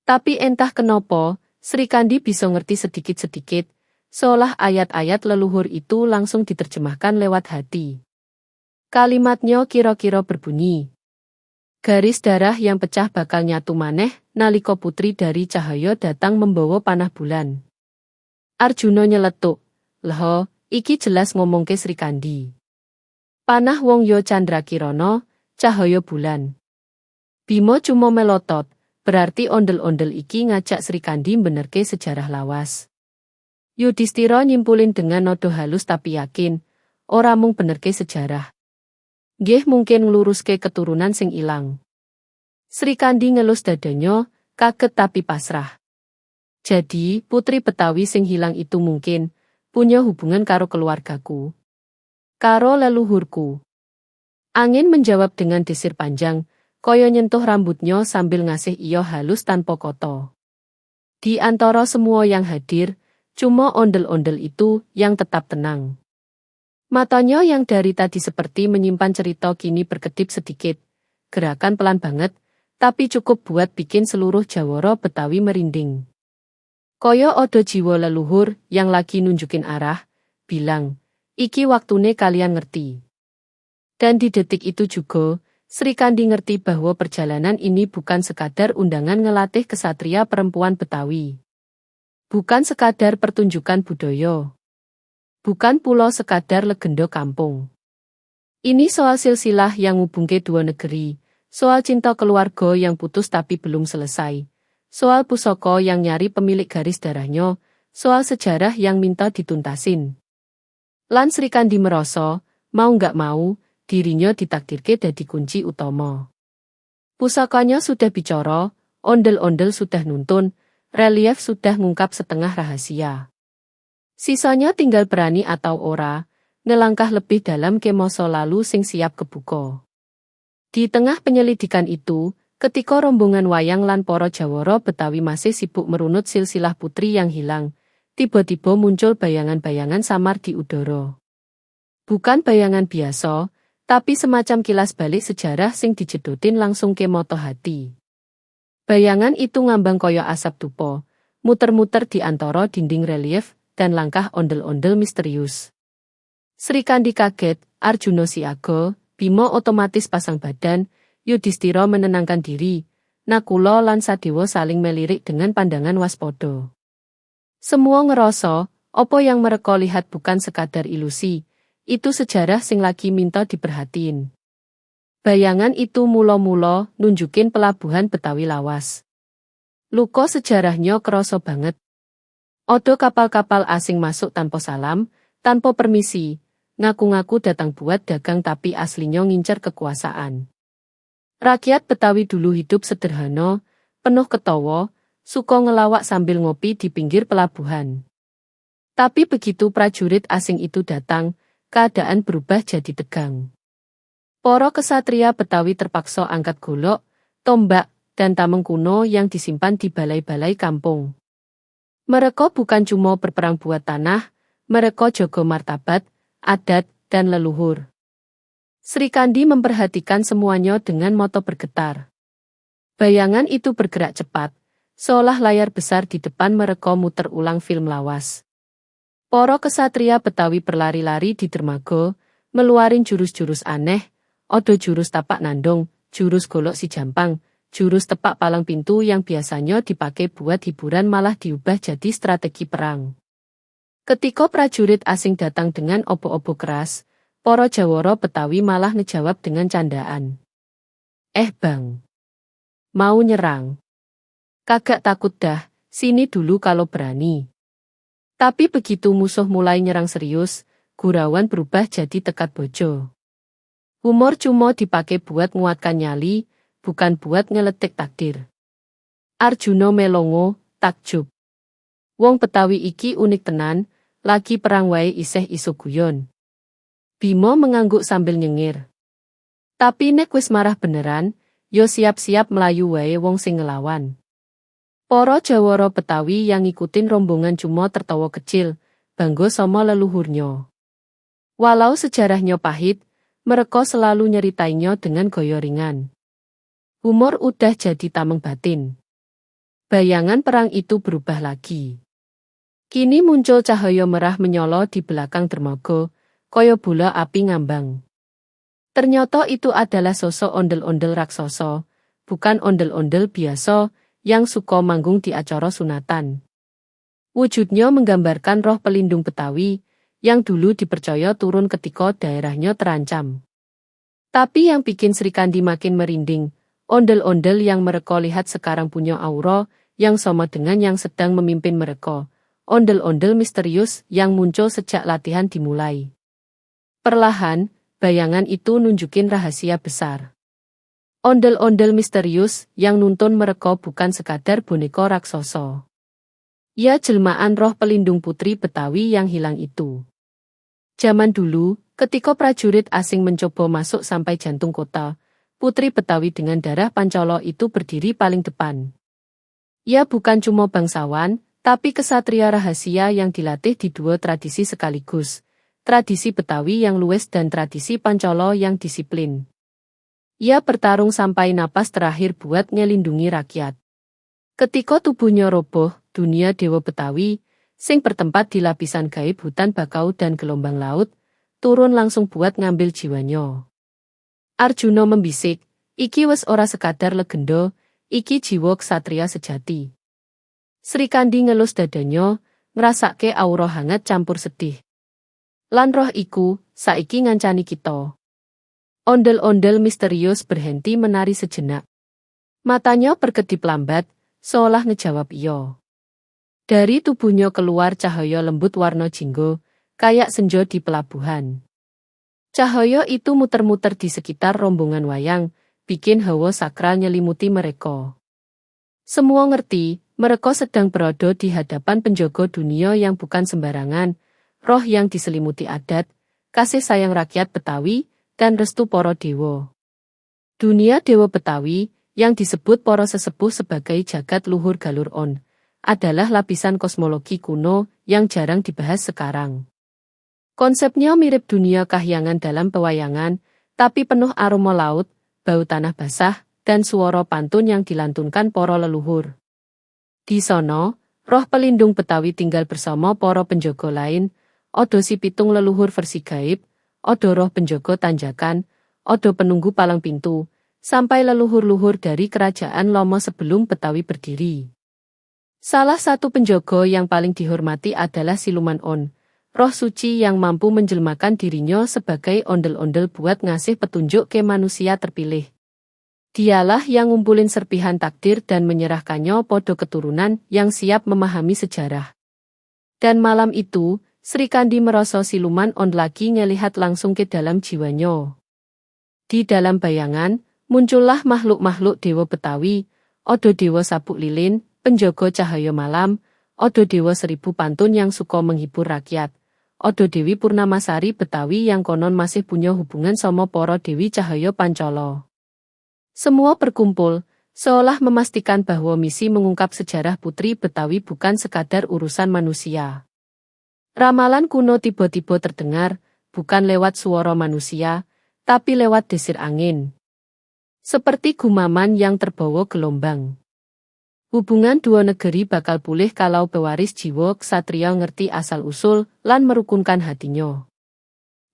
Tapi entah kenapa, Sri Kandi bisa ngerti sedikit-sedikit, seolah ayat-ayat leluhur itu langsung diterjemahkan lewat hati. Kalimatnya kira-kira berbunyi, garis darah yang pecah bakal nyatu maneh, nalika putri dari cahaya datang membawa panah bulan. Arjuna nyeletuk, "Lho, iki jelas ngomongke Sri Kandi. Panah wong yo Candrakirana, cahaya bulan." Bima cuma melotot, berarti ondel-ondel iki ngajak Sri Kandi benerke sejarah lawas. Yudhistira nyimpulin dengan nada halus tapi yakin, ora mung benerke sejarah. Nggih mungkin ngluruske keturunan sing ilang. Sri Kandi ngelus dadanya, kaget tapi pasrah. Jadi, putri Betawi sing hilang itu mungkin punya hubungan karo keluargaku, karo leluhurku. Angin menjawab dengan desir panjang, kaya nyentuh rambutnya sambil ngasih iyo halus tanpa kata. Di antara semua yang hadir, cuma ondel-ondel itu yang tetap tenang. Matanya yang dari tadi seperti menyimpan cerita kini berkedip sedikit. Gerakan pelan banget, tapi cukup buat bikin seluruh jawara Betawi merinding. Kaya ada jiwa leluhur yang lagi nunjukin arah, bilang, iki waktune kalian ngerti. Dan di detik itu juga, Sri Kandi ngerti bahwa perjalanan ini bukan sekadar undangan ngelatih kesatria perempuan Betawi. Bukan sekadar pertunjukan budaya. Bukan pula sekadar legenda kampung. Ini soal silsilah yang ngubungke dua negeri, soal cinta keluarga yang putus tapi belum selesai, soal pusaka yang nyari pemilik garis darahnya, soal sejarah yang minta dituntasin. Lan Sri Kandi merasa, mau nggak mau, dirinya ditakdirke dadi kunci utama. Pusakanya sudah bicara, ondel-ondel sudah nuntun, relief sudah ngungkap setengah rahasia. Sisanya tinggal berani atau ora, ngelangkah lebih dalam ke masa lalu sing siap kebuka. Di tengah penyelidikan itu, ketika rombongan wayang lan para jawara Betawi masih sibuk merunut silsilah putri yang hilang, tiba-tiba muncul bayangan-bayangan samar di udara. Bukan bayangan biasa, tapi semacam kilas balik sejarah sing dijedotin langsung ke mata hati. Bayangan itu ngambang kaya asap dupa, muter-muter di antara dinding relief, dan langkah ondel-ondel misterius. Sri Kandi kaget, Arjuna siaga, Bima otomatis pasang badan, Yudhistira menenangkan diri, Nakula lan Sadewa saling melirik dengan pandangan waspada. Semua ngerasa, apa yang mereka lihat bukan sekadar ilusi, itu sejarah sing lagi minta diperhatiin. Bayangan itu mula-mula nunjukin pelabuhan Betawi lawas. Luka sejarahnya kerasa banget. Ada kapal-kapal asing masuk tanpa salam, tanpa permisi, ngaku-ngaku datang buat dagang tapi aslinya ngincer kekuasaan. Rakyat Betawi dulu hidup sederhana, penuh ketawa, suka ngelawak sambil ngopi di pinggir pelabuhan. Tapi begitu prajurit asing itu datang, keadaan berubah jadi tegang. Para kesatria Betawi terpaksa angkat golok, tombak, dan tameng kuno yang disimpan di balai-balai kampung. Mereka bukan cuma berperang buat tanah, mereka jaga martabat, adat, dan leluhur. Sri Kandi memperhatikan semuanya dengan mata bergetar. Bayangan itu bergerak cepat, seolah layar besar di depan mereka muter ulang film lawas. Para kesatria Betawi berlari-lari di dermaga, meluarin jurus-jurus aneh, odo jurus tapak nandong, jurus golok si jampang, jurus tepak palang pintu yang biasanya dipakai buat hiburan malah diubah jadi strategi perang. Ketika prajurit asing datang dengan obo-obo keras, para jawara Betawi malah ngejawab dengan candaan. Bang. Mau nyerang? Kagak takut dah, sini dulu kalau berani. Tapi begitu musuh mulai nyerang serius, gurauan berubah jadi tekad bojo. Humor cuma dipakai buat nguatkan nyali, bukan buat ngeletik takdir. Arjuna melongo, takjub. Wong Betawi iki unik tenan, lagi perang wae isih iso guyon. Bima mengangguk sambil nyengir. Tapi nek wis marah beneran, yo siap-siap melayu wae wong sing ngelawan. Para jawara Betawi yang ngikutin rombongan cuma tertawa kecil, bangga sama leluhurnya. Walau sejarahnya pahit, mereka selalu nyeritainnya dengan gaya ringan. Humor udah jadi tameng batin. Bayangan perang itu berubah lagi. Kini muncul cahaya merah menyolo di belakang dermaga, kaya bola api ngambang. Ternyata itu adalah sosok ondel-ondel raksasa, bukan ondel-ondel biasa, yang suka manggung di acara sunatan. Wujudnya menggambarkan roh pelindung Betawi, yang dulu dipercaya turun ketika daerahnya terancam. Tapi yang bikin Sri Kandi makin merinding, ondel-ondel yang mereka lihat sekarang punya aura, yang sama dengan yang sedang memimpin mereka. Ondel-ondel misterius yang muncul sejak latihan dimulai. Perlahan, bayangan itu nunjukin rahasia besar. Ondel-ondel misterius yang nuntun mereka bukan sekadar boneka raksasa. Ya jelmaan roh pelindung putri Betawi yang hilang itu. Zaman dulu, ketika prajurit asing mencoba masuk sampai jantung kota, putri Betawi dengan darah Pancala itu berdiri paling depan. Ya bukan cuma bangsawan, tapi kesatria rahasia yang dilatih di dua tradisi sekaligus. Tradisi Betawi yang luwes dan tradisi Pancala yang disiplin. Ia bertarung sampai napas terakhir buat ngelindungi rakyat. Ketika tubuhnya roboh, dunia Dewa Betawi, sing bertempat di lapisan gaib hutan bakau dan gelombang laut, turun langsung buat ngambil jiwanya. Arjuna membisik, iki wes ora sekadar legenda, iki jiwa ksatria sejati. Sri Kandi ngelus dadanya, ngrasake aura hangat campur sedih. Lan roh iku, saiki ngancani kita. Ondel-ondel misterius berhenti menari sejenak. Matanya berkedip lambat, seolah ngejawab iya. Dari tubuhnya keluar cahaya lembut warna jinggo, kayak senja di pelabuhan. Cahaya itu muter-muter di sekitar rombongan wayang, bikin hawa sakral nyelimuti mereka. Semua ngerti, mereka sedang berada di hadapan penjaga dunia yang bukan sembarangan, roh yang diselimuti adat, kasih sayang rakyat Betawi, dan restu para dewa. Dunia Dewa Betawi, yang disebut para sesepuh sebagai jagat luhur galur on, adalah lapisan kosmologi kuno yang jarang dibahas sekarang. Konsepnya mirip dunia kahyangan dalam pewayangan, tapi penuh aroma laut, bau tanah basah, dan suara pantun yang dilantunkan para leluhur. Di sono, roh pelindung Betawi tinggal bersama para penjaga lain, odo si pitung leluhur versi gaib, odo roh penjaga tanjakan, odo penunggu palang pintu, sampai leluhur-luhur dari kerajaan Lomo sebelum Betawi berdiri. Salah satu penjaga yang paling dihormati adalah Siluman On, roh suci yang mampu menjelmakan dirinya sebagai ondel-ondel buat ngasih petunjuk ke manusia terpilih. Dialah yang ngumpulin serpihan takdir dan menyerahkannya pada keturunan yang siap memahami sejarah. Dan malam itu, Sri Kandi merasa Siluman On lagi ngelihat langsung ke dalam jiwanya. Di dalam bayangan, muncullah makhluk-makhluk Dewa Betawi, odo Dewa Sabuk Lilin, penjaga cahaya malam, odo Dewa Seribu Pantun yang suka menghibur rakyat, odo Dewi Purnamasari Betawi yang konon masih punya hubungan sama para Dewi Cahaya Pancala. Semua berkumpul, seolah memastikan bahwa misi mengungkap sejarah Putri Betawi bukan sekadar urusan manusia. Ramalan kuno tiba-tiba terdengar, bukan lewat suara manusia, tapi lewat desir angin. Seperti gumaman yang terbawa gelombang. Hubungan dua negeri bakal pulih kalau pewaris jiwa ksatria ngerti asal-usul lan merukunkan hatinya.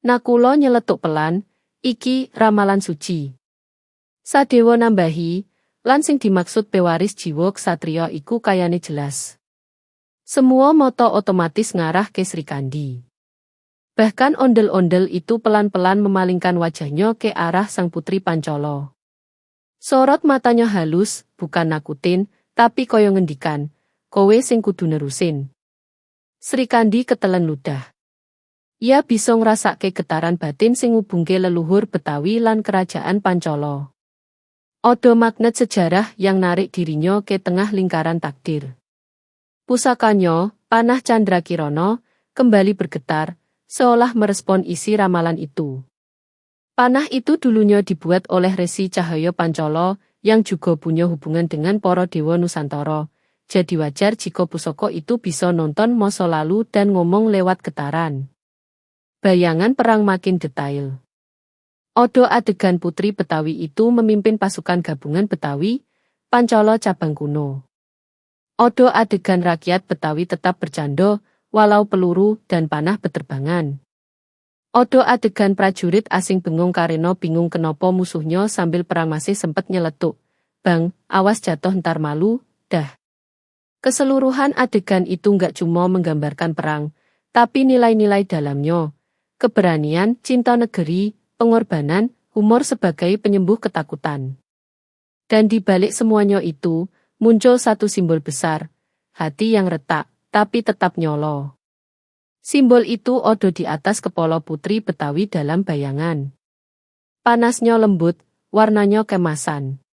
Nakula nyeletuk pelan, iki ramalan suci. Sadewa nambahi, lan sing dimaksud pewaris jiwa ksatria iku kayane jelas. Semua mata otomatis ngarah ke Srikandi. Bahkan ondel-ondel itu pelan-pelan memalingkan wajahnya ke arah sang putri Pancala. Sorot matanya halus, bukan nakutin, tapi koyo ngendikan, kowe sing kudu nerusin. Srikandi ketelen ludah. Ia bisa ngrasake getaran batin sing ngubungke leluhur Betawi lan kerajaan Pancala. Ada magnet sejarah yang narik dirinya ke tengah lingkaran takdir. Pusakanya, panah Candrakirana, kembali bergetar, seolah merespon isi ramalan itu. Panah itu dulunya dibuat oleh Resi Cahaya Pancala, yang juga punya hubungan dengan para dewa Nusantara. Jadi wajar jika pusaka itu bisa nonton masa lalu dan ngomong lewat getaran. Bayangan perang makin detail. Ada adegan putri Betawi itu memimpin pasukan gabungan Betawi, Pancala cabang kuno. Ada adegan rakyat Betawi tetap bercanda, walau peluru dan panah beterbangan. Ada adegan prajurit asing bengong karena bingung kenapa musuhnya sambil perang masih sempat nyeletuk. Bang, awas jatuh ntar malu, dah. Keseluruhan adegan itu nggak cuma menggambarkan perang, tapi nilai-nilai dalamnya. Keberanian, cinta negeri, pengorbanan, humor sebagai penyembuh ketakutan. Dan di balik semuanya itu, muncul satu simbol besar, hati yang retak, tapi tetap nyolo. Simbol itu ada di atas kepala putri Betawi dalam bayangan. Panasnya lembut, warnanya kemasan.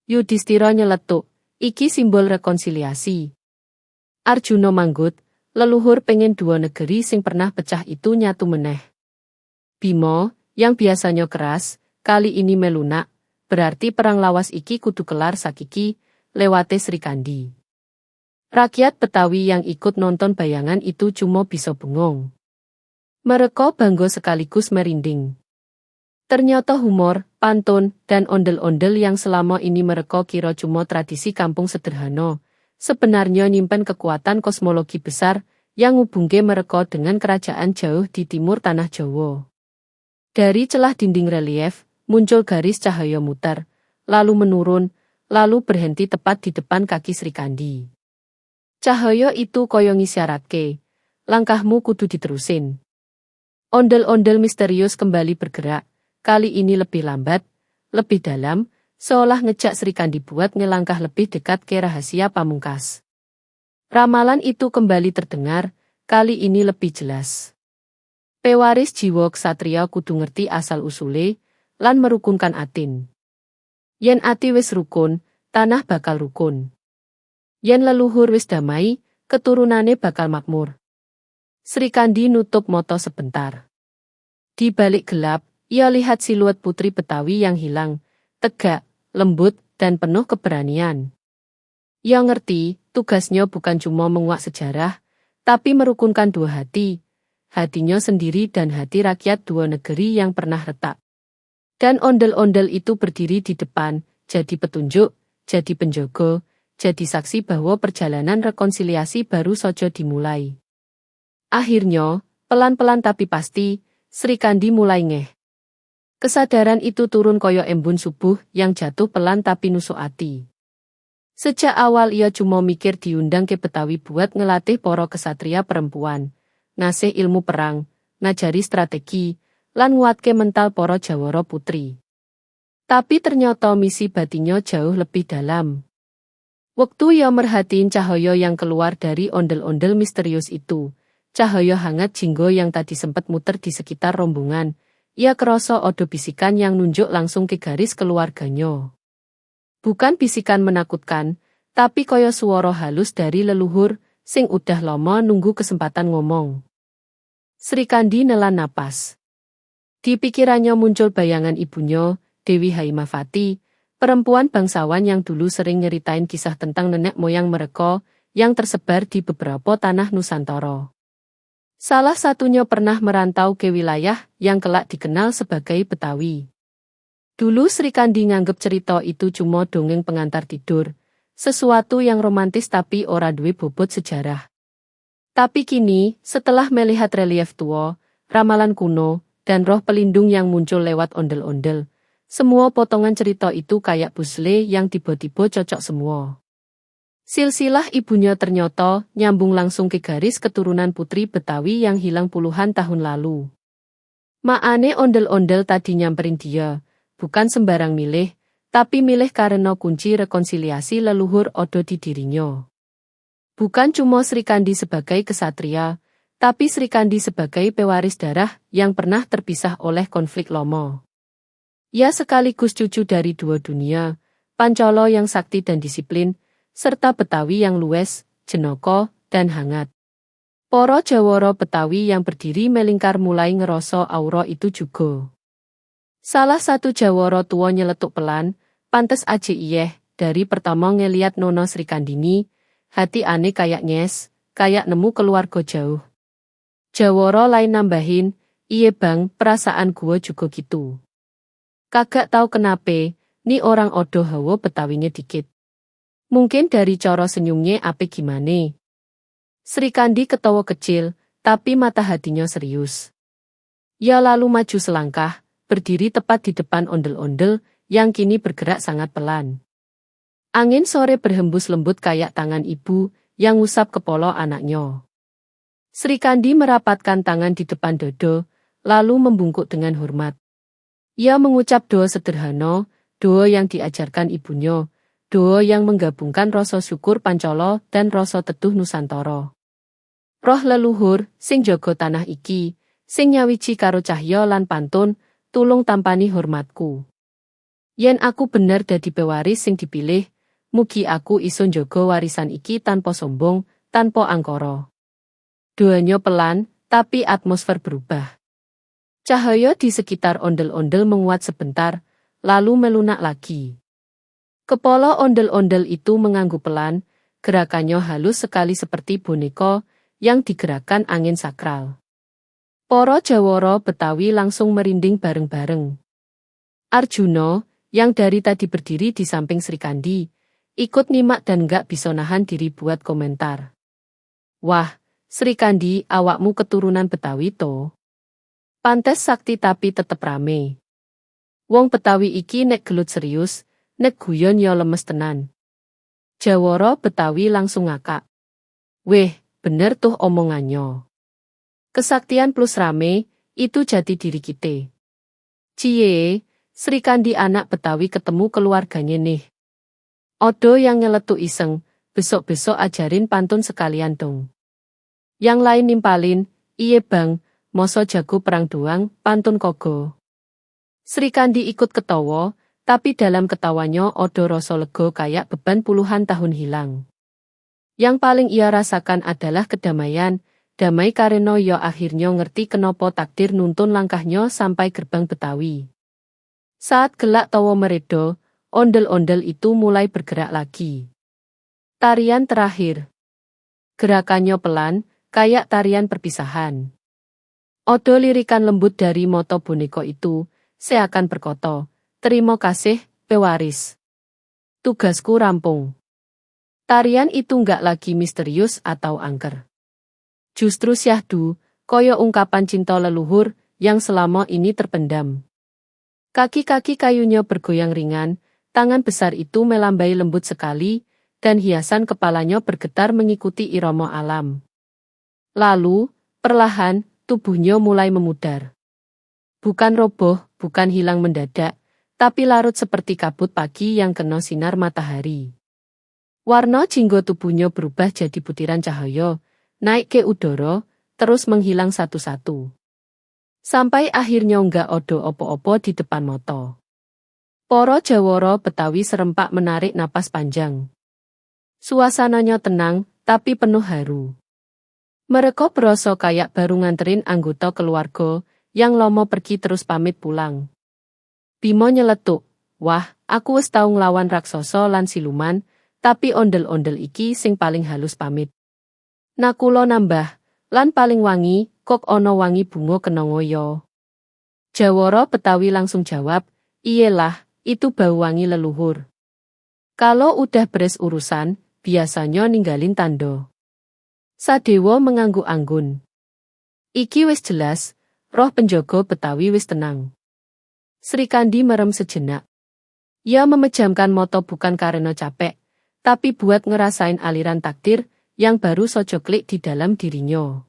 Yudhistira nyeletuk, iki simbol rekonsiliasi. Arjuna manggut, leluhur pengen dua negeri sing pernah pecah itu nyatu meneh. Bima, yang biasanya keras, kali ini melunak, berarti perang lawas iki kudu kelar sakiki, lewate Srikandi. Rakyat Betawi yang ikut nonton bayangan itu cuma bisa bengong. Mereka bangga sekaligus merinding. Ternyata humor, pantun, dan ondel-ondel yang selama ini mereka kira cuma tradisi kampung sederhana, sebenarnya nyimpen kekuatan kosmologi besar yang ngubungke mereka dengan kerajaan jauh di timur tanah Jawa. Dari celah dinding relief, muncul garis cahaya muter, lalu menurun, lalu berhenti tepat di depan kaki Srikandi. Cahaya itu koyo ngisyaratke, langkahmu kudu diterusin. Ondel-ondel misterius kembali bergerak, kali ini lebih lambat, lebih dalam, seolah ngejak Srikandi buat ngelangkah lebih dekat ke rahasia pamungkas. Ramalan itu kembali terdengar, kali ini lebih jelas. Pewaris jiwa ksatria kudu ngerti asal-usule, lan merukunkan atin. Yen ati wis rukun, tanah bakal rukun. Yen leluhur wis damai, keturunane bakal makmur. Srikandi nutup mata sebentar. Di balik gelap, ia lihat siluet putri Betawi yang hilang, tegak, lembut, dan penuh keberanian. Ia ngerti, tugasnya bukan cuma menguak sejarah, tapi merukunkan dua hati, hatinya sendiri dan hati rakyat dua negeri yang pernah retak. Dan ondel-ondel itu berdiri di depan, jadi petunjuk, jadi penjaga, jadi saksi bahwa perjalanan rekonsiliasi baru saja dimulai. Akhirnya, pelan-pelan tapi pasti, Srikandi mulai ngeh. Kesadaran itu turun koyo embun subuh yang jatuh pelan tapi nusuk ati. Sejak awal ia cuma mikir diundang ke Betawi buat ngelatih para kesatria perempuan, ngasih ilmu perang, ngajari strategi, lan nguatke mental para jawara putri. Tapi ternyata misi batinnya jauh lebih dalam. Waktu ia merhatiin cahaya yang keluar dari ondel-ondel misterius itu, cahaya hangat jinggo yang tadi sempat muter di sekitar rombongan, ia kerasa ada bisikan yang nunjuk langsung ke garis keluarganya. Bukan bisikan menakutkan, tapi koyo suara halus dari leluhur, sing udah lama nunggu kesempatan ngomong. Srikandi nelan napas. Di pikirannya muncul bayangan ibunya, Dewi Haimavati, perempuan bangsawan yang dulu sering nyeritain kisah tentang nenek moyang mereka, yang tersebar di beberapa tanah Nusantara. Salah satunya pernah merantau ke wilayah yang kelak dikenal sebagai Betawi. Dulu Srikandi nganggep cerita itu cuma dongeng pengantar tidur, sesuatu yang romantis tapi ora duwe bobot sejarah. Tapi kini, setelah melihat relief tua, ramalan kuno, dan roh pelindung yang muncul lewat ondel-ondel. Semua potongan cerita itu kayak puzzle yang tiba-tiba cocok semua. Silsilah ibunya ternyata nyambung langsung ke garis keturunan putri Betawi yang hilang puluhan tahun lalu. Maane ondel-ondel tadi nyamperin dia, bukan sembarang milih, tapi milih karena kunci rekonsiliasi leluhur ada di dirinya. Bukan cuma Sri Kandi sebagai kesatria, tapi Sri Kandi sebagai pewaris darah yang pernah terpisah oleh konflik Lomo. Ia sekaligus cucu dari dua dunia, Pancolo yang sakti dan disiplin, serta Betawi yang luwes, jenaka, dan hangat. Para Jawara Betawi yang berdiri melingkar mulai ngerasa aura itu juga. Salah satu Jawara tua nyeletuk pelan, pantes aja iyeh, dari pertama ngeliat Nona Sri Kandini, hati aneh kayak nyes, kayak nemu keluarga jauh. Jawara lain nambahin, iye bang, perasaan gua juga gitu. Kagak tahu kenapa, nih orang odo hawa Betawinya dikit. Mungkin dari cara senyumnya ape gimane. Sri Kandi ketawa kecil, tapi mata hatinya serius. Ia lalu maju selangkah, berdiri tepat di depan ondel-ondel, yang kini bergerak sangat pelan. Angin sore berhembus lembut kayak tangan ibu, yang ngusap kepala anaknya. Sri Kandi merapatkan tangan di depan dada, lalu membungkuk dengan hormat. Ia mengucap doa sederhana, doa yang diajarkan ibunya, doa yang menggabungkan rasa syukur Pancolo dan rasa teduh Nusantara. Roh leluhur, sing jaga tanah iki, sing nyawiji karo cahya lan pantun, tulung tampani hormatku. Yen aku bener dadi pewaris sing dipilih, mugi aku iso njaga warisan iki tanpa sombong, tanpa angkara. Doanya pelan, tapi atmosfer berubah. Cahaya di sekitar ondel-ondel menguat sebentar, lalu melunak lagi. Kepala ondel-ondel itu mengangguk pelan, gerakannya halus sekali seperti boneka yang digerakkan angin sakral. Para Jawara Betawi langsung merinding bareng-bareng. Arjuna, yang dari tadi berdiri di samping Sri Kandi, ikut nyimak dan gak bisa nahan diri buat komentar. Wah, Sri Kandi, awakmu keturunan Betawi to. Pantes sakti tapi tetep rame. Wong Betawi iki nek gelut serius, nek guyon ya lemes tenan. Jawara Betawi langsung ngakak. Weh, bener tuh omongannya. Kesaktian plus rame, itu jati diri kita. Cie, Sri Kandi anak Betawi ketemu keluarganya nih. Odo yang nyeletuk iseng, besok-besok ajarin pantun sekalian dong. Yang lain nimpalin, iye bang, moso jago perang doang, pantun kogo. Sri Kandi ikut ketawa, tapi dalam ketawanya odo rasa lega kayak beban puluhan tahun hilang. Yang paling ia rasakan adalah kedamaian, damai karena ia akhirnya ngerti kenapa takdir nuntun langkahnya sampai gerbang Betawi. Saat gelak tawa meredo, ondel-ondel itu mulai bergerak lagi. Tarian terakhir. Gerakannya pelan, kayak tarian perpisahan. Odo lirikan lembut dari moto boneka itu, seakan berkata, terima kasih, pewaris. Tugasku rampung. Tarian itu nggak lagi misterius atau angker. Justru syahdu, koyo ungkapan cinta leluhur, yang selama ini terpendam. Kaki-kaki kayunya bergoyang ringan, tangan besar itu melambai lembut sekali, dan hiasan kepalanya bergetar mengikuti irama alam. Lalu, perlahan, tubuhnya mulai memudar. Bukan roboh, bukan hilang mendadak, tapi larut seperti kabut pagi yang kena sinar matahari. Warna jinggo tubuhnya berubah jadi butiran cahaya, naik ke udara, terus menghilang satu-satu. Sampai akhirnya nggak odo opo-opo di depan mata. Para Jawara Betawi serempak menarik napas panjang. Suasananya tenang, tapi penuh haru. Mereka berasa kayak baru nganterin anggota keluarga, yang lomo pergi terus pamit pulang. Bimo nyeletuk, wah, aku wis tau nglawan raksasa lan siluman, tapi ondel-ondel iki sing paling halus pamit. Nakula nambah, lan paling wangi, kok ono wangi bunga kenanga ya. Jawara Betawi langsung jawab, iyalah, itu bau wangi leluhur. Kalau udah beres urusan, biasanya ninggalin tanda. Sadewa mengangguk anggun. Iki wis jelas, roh penjaga Betawi wis tenang. Sri Kandi merem sejenak. Ia memejamkan mata bukan karena capek, tapi buat ngerasain aliran takdir yang baru saja klik di dalam dirinya.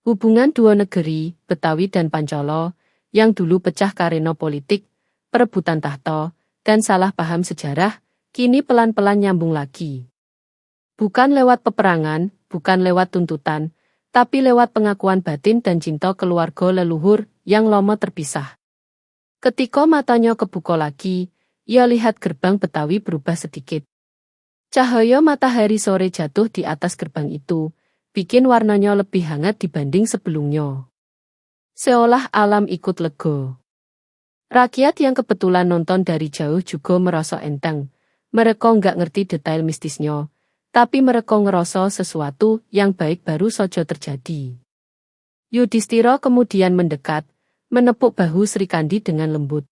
Hubungan dua negeri, Betawi dan Pancolo, yang dulu pecah karena politik, perebutan tahta, dan salah paham sejarah, kini pelan-pelan nyambung lagi. Bukan lewat peperangan, bukan lewat tuntutan, tapi lewat pengakuan batin dan cinta keluarga leluhur yang lama terpisah. Ketika matanya kebuka lagi, ia lihat gerbang Betawi berubah sedikit. Cahaya matahari sore jatuh di atas gerbang itu, bikin warnanya lebih hangat dibanding sebelumnya. Seolah alam ikut lega. Rakyat yang kebetulan nonton dari jauh juga merasa enteng. Mereka nggak ngerti detail mistisnya, tapi mereka ngerasa sesuatu yang baik baru saja terjadi. Yudhistira kemudian mendekat, menepuk bahu Sri Kandi dengan lembut.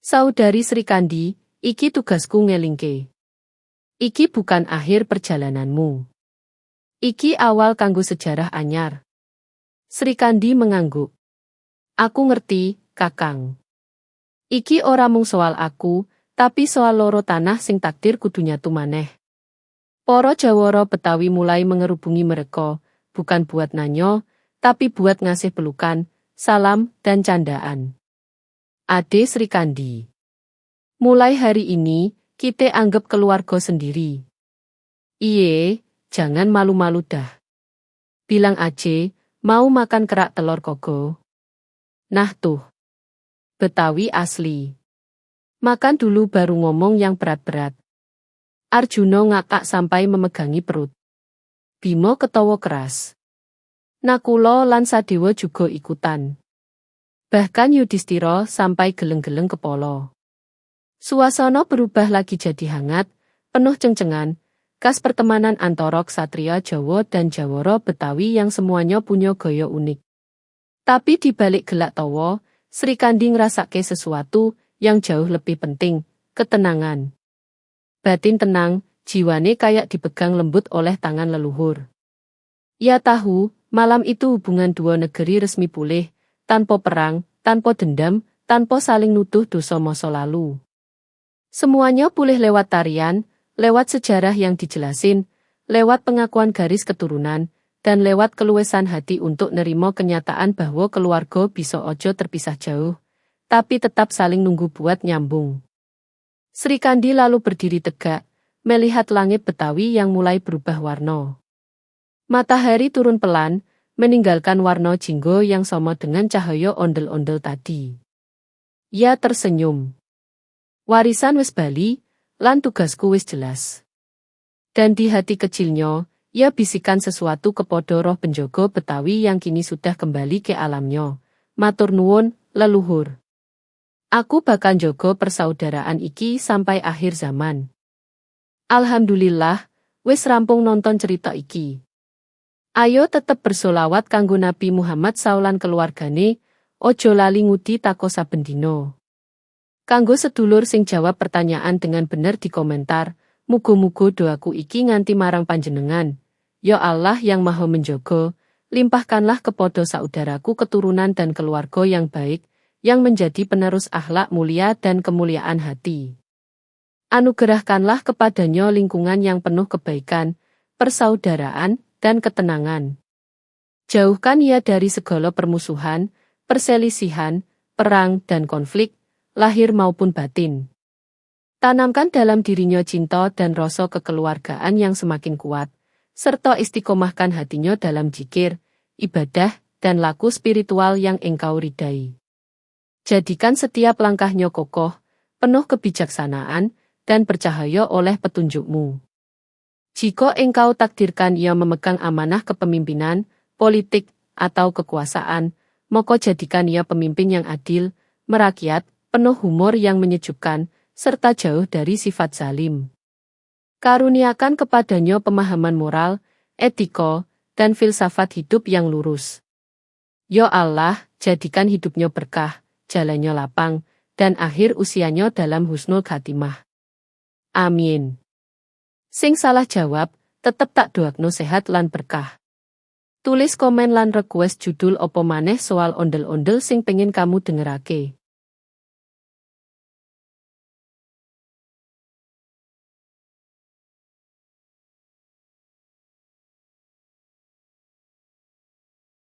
Saudari Sri Kandi, iki tugasku ngelingke. Iki bukan akhir perjalananmu. Iki awal kanggo sejarah anyar. Sri Kandi mengangguk. Aku ngerti, Kakang. Iki ora mung soal aku, tapi soal loro tanah sing takdir kudu nyatu maneh. Para Jawara Betawi mulai mengerubungi mereka, bukan buat nanyo, tapi buat ngasih pelukan, salam, dan candaan. Ade Sri Kandi. Mulai hari ini, kita anggap keluarga sendiri. Iye, jangan malu-malu dah. Bilang aja, mau makan kerak telur kogo. Nah tuh. Betawi asli. Makan dulu baru ngomong yang berat-berat. Arjuna ngakak sampai memegangi perut. Bima ketawa keras. Nakula lan Sadewa juga ikutan. Bahkan Yudhistira sampai geleng-geleng kepala. Suasana berubah lagi jadi hangat, penuh ceng-cengan, khas pertemanan antara ksatria Jawa dan Jawara Betawi yang semuanya punya gaya unik. Tapi di balik gelak tawa, Sri Kandi ngrasake sesuatu yang jauh lebih penting, ketenangan. Batin tenang, jiwane kayak dipegang lembut oleh tangan leluhur. Ia tahu, malam itu hubungan dua negeri resmi pulih, tanpa perang, tanpa dendam, tanpa saling nuduh dosa masa lalu. Semuanya pulih lewat tarian, lewat sejarah yang dijelasin, lewat pengakuan garis keturunan, dan lewat keluasan hati untuk nerima kenyataan bahwa keluarga bisa ojo terpisah jauh, tapi tetap saling nunggu buat nyambung. Sri Kandi lalu berdiri tegak, melihat langit Betawi yang mulai berubah warna. Matahari turun pelan, meninggalkan warna jinggo yang sama dengan cahaya ondel-ondel tadi. Ia tersenyum. Warisan wis bali, lan tugasku wis jelas. Dan di hati kecilnya, ia bisikan sesuatu kepada roh penjaga Betawi yang kini sudah kembali ke alamnya. Matur nuwun, leluhur. Aku bakal jaga persaudaraan iki sampai akhir zaman. Alhamdulillah, wis rampung nonton cerita iki. Ayo tetep bersolawat kanggo Nabi Muhammad saulan keluargane, ojo lali ngudi tako saben dina. Kanggo sedulur sing jawab pertanyaan dengan bener di komentar, mugo-mugo doaku iki nganti marang panjenengan. Ya Allah yang maha menjaga, limpahkanlah kepada saudaraku keturunan dan keluarga yang baik, yang menjadi penerus akhlak mulia dan kemuliaan hati. Anugerahkanlah kepadanya lingkungan yang penuh kebaikan, persaudaraan, dan ketenangan. Jauhkan ia dari segala permusuhan, perselisihan, perang, dan konflik, lahir maupun batin. Tanamkan dalam dirinya cinta dan rasa kekeluargaan yang semakin kuat, serta istiqomahkan hatinya dalam zikir, ibadah, dan laku spiritual yang engkau ridai. Jadikan setiap langkahnya kokoh, penuh kebijaksanaan, dan bercahaya oleh petunjukmu. Jika engkau takdirkan ia memegang amanah kepemimpinan, politik, atau kekuasaan, maka jadikan ia pemimpin yang adil, merakyat, penuh humor yang menyejukkan, serta jauh dari sifat zalim. Karuniakan kepadanya pemahaman moral, etika, dan filsafat hidup yang lurus. Ya Allah, jadikan hidupnya berkah, jalannya lapang, dan akhir usianya dalam husnul khatimah. Amin. Sing salah jawab, tetep tak doakno sehat lan berkah. Tulis komen lan request judul opo maneh soal ondel-ondel sing pengen kamu dengerake.